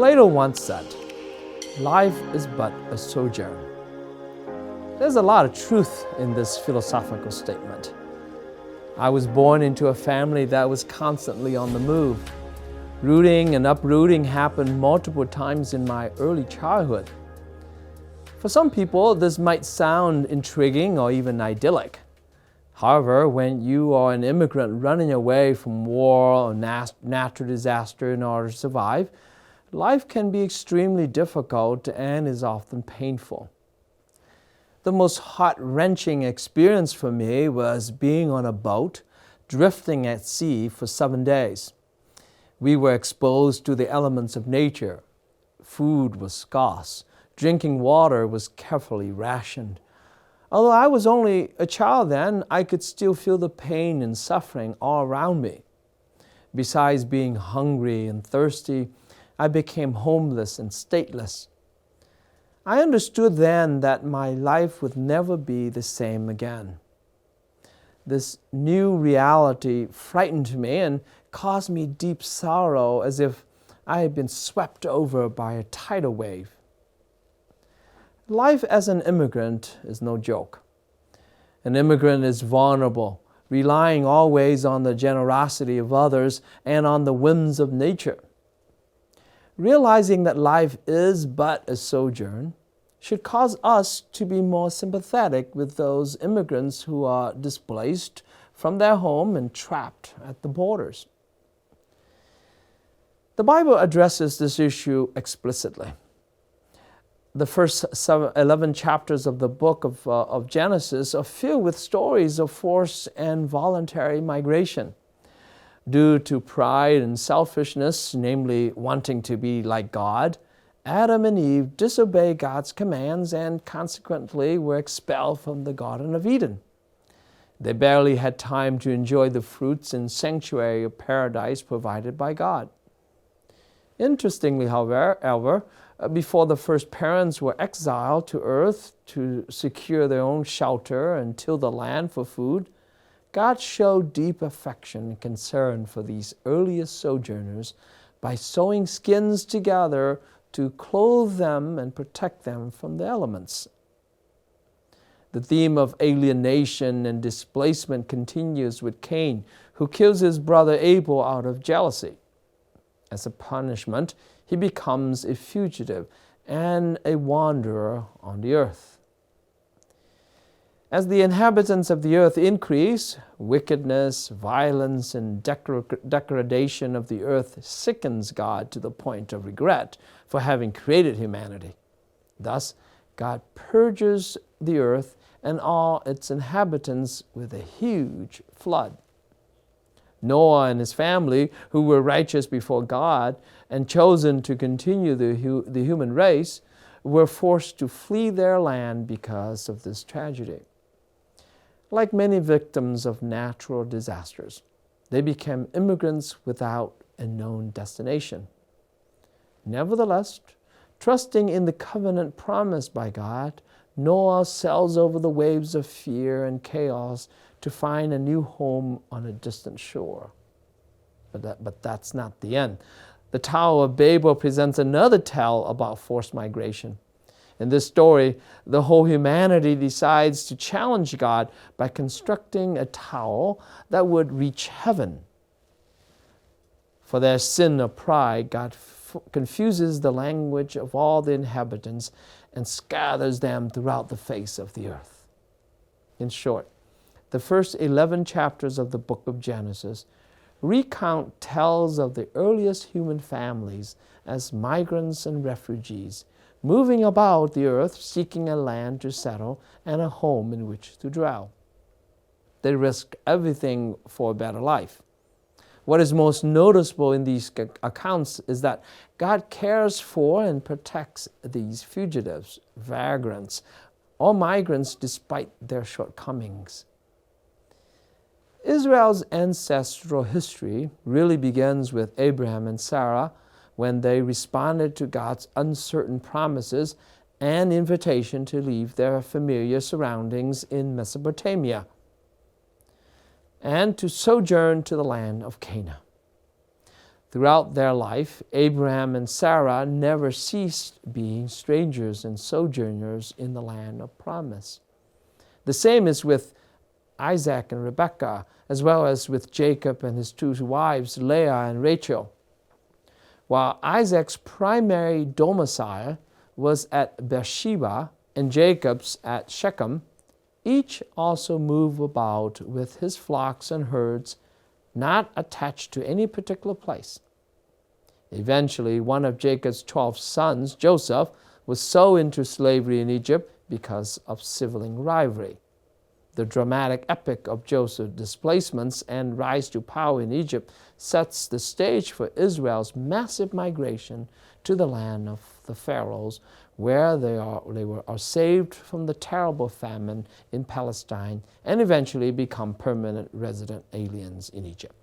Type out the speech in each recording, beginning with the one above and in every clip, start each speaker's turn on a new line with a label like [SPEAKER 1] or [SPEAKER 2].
[SPEAKER 1] Plato once said, "Life is but a sojourn." There's a lot of truth in this philosophical statement. I was born into a family that was constantly on the move. Rooting and uprooting happened multiple times in my early childhood. For some people, this might sound intriguing or even idyllic. However, when you are an immigrant running away from war or natural disaster in order to survive, life can be extremely difficult and is often painful. The most heart-wrenching experience for me was being on a boat, drifting at sea for 7 days. We were exposed to the elements of nature. Food was scarce. Drinking water was carefully rationed. Although I was only a child then, I could still feel the pain and suffering all around me. Besides being hungry and thirsty, I became homeless and stateless. I understood then that my life would never be the same again. This new reality frightened me and caused me deep sorrow, as if I had been swept over by a tidal wave. Life as an immigrant is no joke. An immigrant is vulnerable, relying always on the generosity of others and on the whims of nature. Realizing that life is but a sojourn should cause us to be more sympathetic with those immigrants who are displaced from their home and trapped at the borders. The Bible addresses this issue explicitly. The first 11 chapters of the book of Genesis are filled with stories of forced and voluntary migration. Due to pride and selfishness, namely wanting to be like God, Adam and Eve disobeyed God's commands and consequently were expelled from the Garden of Eden. They barely had time to enjoy the fruits and sanctuary of paradise provided by God. Interestingly, however, before the first parents were exiled to earth to secure their own shelter and till the land for food, God showed deep affection and concern for these earliest sojourners by sewing skins together to clothe them and protect them from the elements. The theme of alienation and displacement continues with Cain, who kills his brother Abel out of jealousy. As a punishment, he becomes a fugitive and a wanderer on the earth. As the inhabitants of the earth increase, wickedness, violence, and degradation of the earth sickens God to the point of regret for having created humanity. Thus, God purges the earth and all its inhabitants with a huge flood. Noah and his family, who were righteous before God and chosen to continue the human race, were forced to flee their land because of this tragedy. Like many victims of natural disasters, they became immigrants without a known destination. Nevertheless, trusting in the covenant promised by God, Noah sails over the waves of fear and chaos to find a new home on a distant shore. But that's not the end. The Tower of Babel presents another tale about forced migration. In this story, the whole humanity decides to challenge God by constructing a tower that would reach heaven. For their sin of pride, God confuses the language of all the inhabitants and scatters them throughout the face of the earth. In short, the first 11 chapters of the book of Genesis recount tales of the earliest human families as migrants and refugees, moving about the earth, seeking a land to settle and a home in which to dwell. They risked everything for a better life. What is most noticeable in these accounts is that God cares for and protects these fugitives, vagrants, or migrants despite their shortcomings. Israel's ancestral history really begins with Abraham and Sarah when they responded to God's uncertain promises and invitation to leave their familiar surroundings in Mesopotamia and to sojourn to the land of Canaan. Throughout their life, Abraham and Sarah never ceased being strangers and sojourners in the land of promise. The same is with Isaac and Rebekah, as well as with Jacob and his two wives, Leah and Rachel. While Isaac's primary domicile was at Beersheba and Jacob's at Shechem, each also moved about with his flocks and herds, not attached to any particular place. Eventually, one of Jacob's 12 sons, Joseph, was sold into slavery in Egypt because of sibling rivalry. The dramatic epic of Joseph's displacements and rise to power in Egypt sets the stage for Israel's massive migration to the land of the Pharaohs, where they are saved from the terrible famine in Palestine and eventually become permanent resident aliens in Egypt.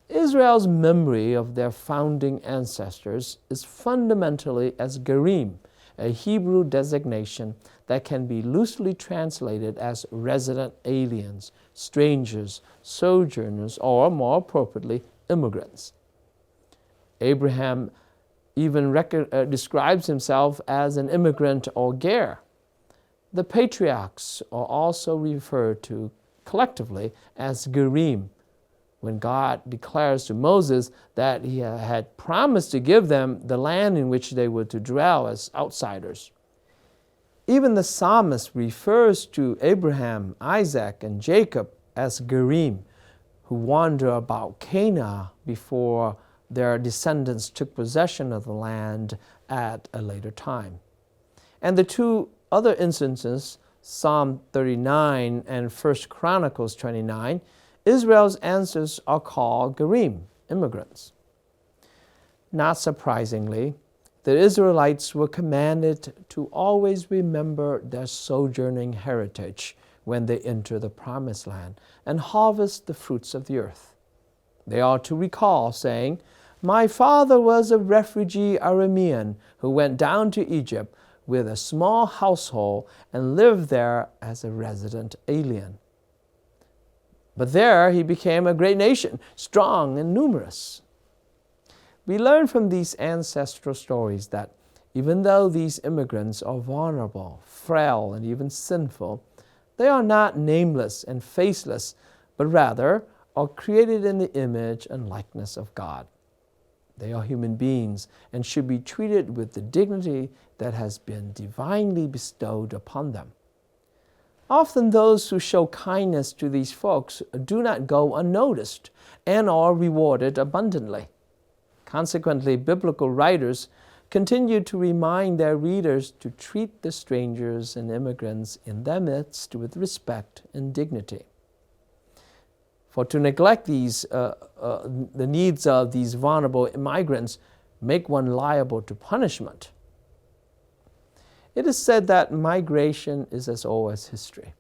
[SPEAKER 1] Israel's memory of their founding ancestors is fundamentally as Gerim, a Hebrew designation that can be loosely translated as resident aliens, strangers, sojourners, or more appropriately, immigrants. Abraham even describes himself as an immigrant or ger. The patriarchs are also referred to collectively as Gerim, when God declares to Moses that he had promised to give them the land in which they were to dwell as outsiders. Even the psalmist refers to Abraham, Isaac, and Jacob as Gerim, who wander about Canaan before their descendants took possession of the land at a later time. And the two other instances, Psalm 39 and 1 Chronicles 29, Israel's ancestors are called Gerim, immigrants. Not surprisingly, the Israelites were commanded to always remember their sojourning heritage when they enter the Promised Land and harvest the fruits of the earth. They are to recall, saying, "My father was a refugee Aramean who went down to Egypt with a small household and lived there as a resident alien. But there he became a great nation, strong and numerous." We learn from these ancestral stories that even though these immigrants are vulnerable, frail, and even sinful, they are not nameless and faceless, but rather are created in the image and likeness of God. They are human beings and should be treated with the dignity that has been divinely bestowed upon them. Often those who show kindness to these folks do not go unnoticed and are rewarded abundantly. Consequently, biblical writers continue to remind their readers to treat the strangers and immigrants in their midst with respect and dignity. For to neglect the needs of these vulnerable migrants make one liable to punishment. It is said that migration is as old as history.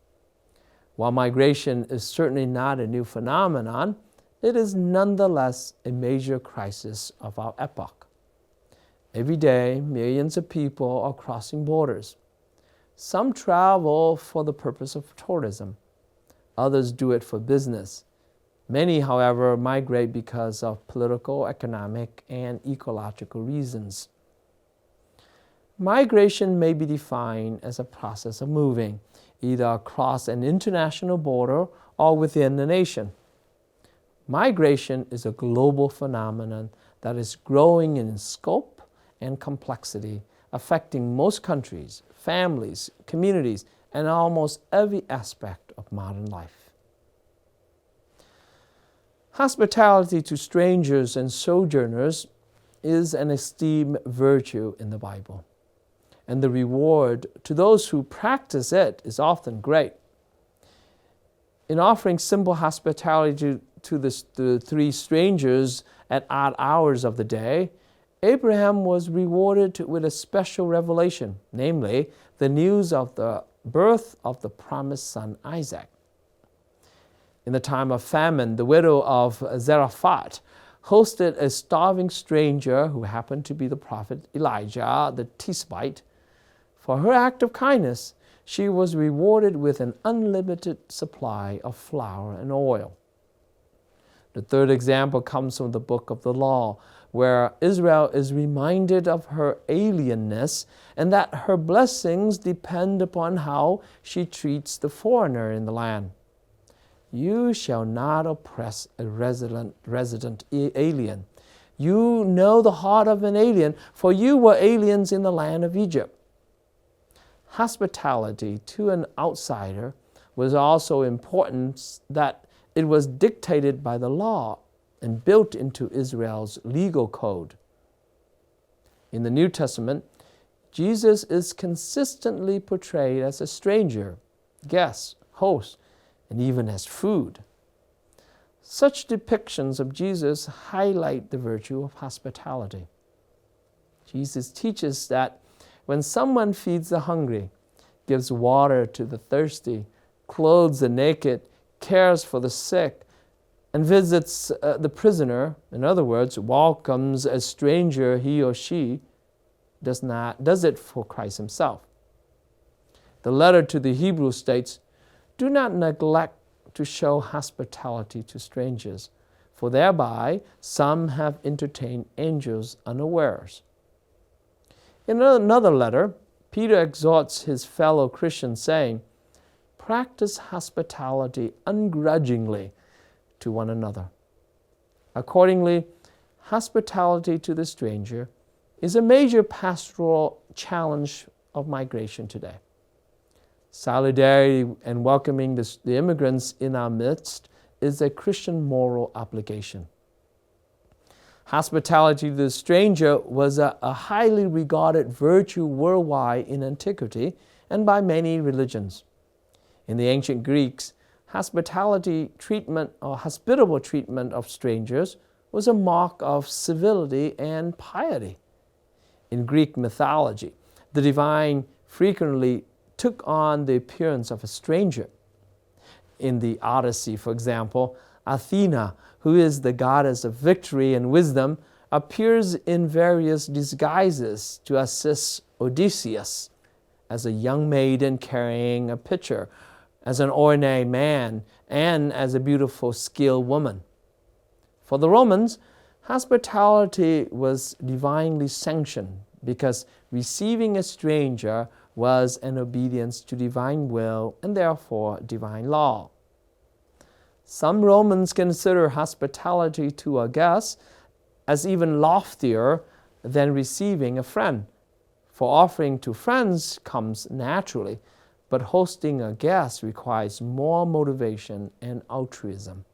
[SPEAKER 1] While migration is certainly not a new phenomenon, it is nonetheless a major crisis of our epoch. Every day, millions of people are crossing borders. Some travel for the purpose of tourism. Others do it for business. Many, however, migrate because of political, economic, and ecological reasons. Migration may be defined as a process of moving, either across an international border or within the nation. Migration is a global phenomenon that is growing in scope and complexity, affecting most countries, families, communities, and almost every aspect of modern life. Hospitality to strangers and sojourners is an esteemed virtue in the Bible, and the reward to those who practice it is often great. In offering simple hospitality to the three strangers at odd hours of the day, Abraham was rewarded with a special revelation, namely the news of the birth of the promised son Isaac. In the time of famine, the widow of Zarephath hosted a starving stranger who happened to be the prophet Elijah the Tishbite. For her act of kindness, she was rewarded with an unlimited supply of flour and oil. The third example comes from the book of the law, where Israel is reminded of her alienness and that her blessings depend upon how she treats the foreigner in the land. You shall not oppress a resident alien. You know the heart of an alien, for you were aliens in the land of Egypt. Hospitality to an outsider was also important, that it was dictated by the law and built into Israel's legal code. In the New Testament, Jesus is consistently portrayed as a stranger, guest, host, and even as food. Such depictions of Jesus highlight the virtue of hospitality. Jesus teaches that when someone feeds the hungry, gives water to the thirsty, clothes the naked, cares for the sick, and visits the prisoner, in other words, welcomes a stranger, he or she does it for Christ himself. The letter to the Hebrews states, "Do not neglect to show hospitality to strangers, for thereby some have entertained angels unawares." In another letter, Peter exhorts his fellow Christians, saying, "Practice hospitality ungrudgingly to one another." Accordingly, hospitality to the stranger is a major pastoral challenge of migration today. Solidarity and welcoming the immigrants in our midst is a Christian moral obligation. Hospitality to the stranger was a highly regarded virtue worldwide in antiquity and by many religions. In the ancient Greeks, hospitality treatment or hospitable treatment of strangers was a mark of civility and piety. In Greek mythology, the divine frequently took on the appearance of a stranger. In the Odyssey, for example, Athena, who is the goddess of victory and wisdom, appears in various disguises to assist Odysseus, as a young maiden carrying a pitcher, as an ordinary man, and as a beautiful, skilled woman. For the Romans, hospitality was divinely sanctioned because receiving a stranger was an obedience to divine will and therefore divine law. Some Romans consider hospitality to a guest as even loftier than receiving a friend. For offering to friends comes naturally, but hosting a guest requires more motivation and altruism.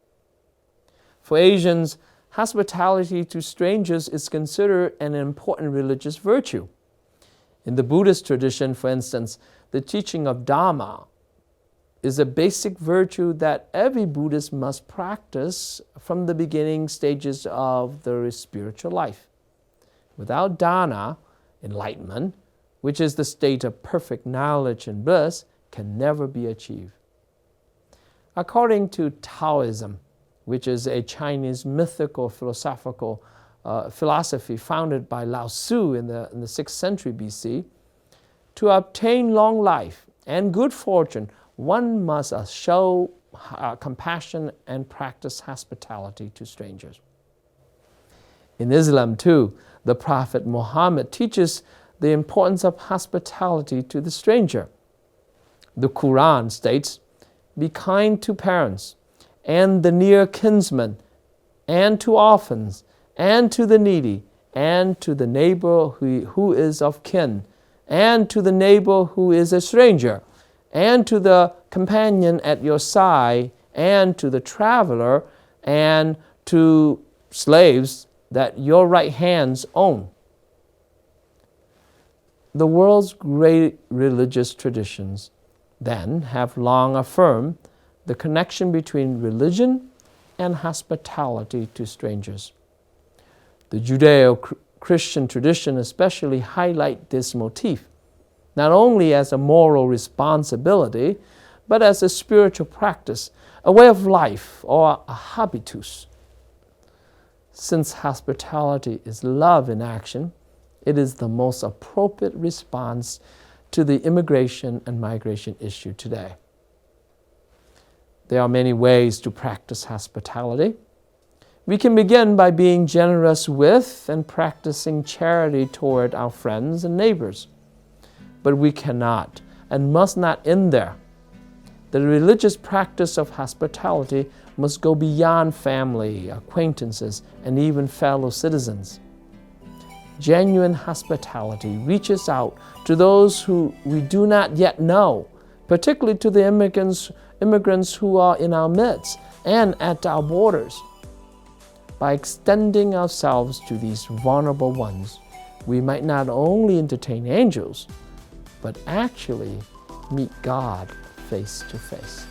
[SPEAKER 1] For Asians, hospitality to strangers is considered an important religious virtue. In the Buddhist tradition, for instance, the teaching of Dharma is a basic virtue that every Buddhist must practice from the beginning stages of their spiritual life. Without dharma, enlightenment, which is the state of perfect knowledge and bliss, can never be achieved. According to Taoism, which is a Chinese mythical philosophical philosophy founded by Lao Tzu in the 6th century BC, to obtain long life and good fortune, one must show compassion and practice hospitality to strangers. In Islam, too, the Prophet Muhammad teaches the importance of hospitality to the stranger. The Quran states, "Be kind to parents, and the near kinsman, and to orphans, and to the needy, and to the neighbor who is of kin, and to the neighbor who is a stranger, and to the companion at your side, and to the traveler, and to slaves that your right hands own." The world's great religious traditions, then, have long affirmed the connection between religion and hospitality to strangers. The Judeo-Christian tradition especially highlight this motif, not only as a moral responsibility, but as a spiritual practice, a way of life, or a habitus. Since hospitality is love in action, it is the most appropriate response to the immigration and migration issue today. There are many ways to practice hospitality. We can begin by being generous with and practicing charity toward our friends and neighbors. But we cannot and must not end there. The religious practice of hospitality must go beyond family, acquaintances, and even fellow citizens. Genuine hospitality reaches out to those who we do not yet know, particularly to the immigrants who are in our midst and at our borders. By extending ourselves to these vulnerable ones, we might not only entertain angels, but actually meet God face to face.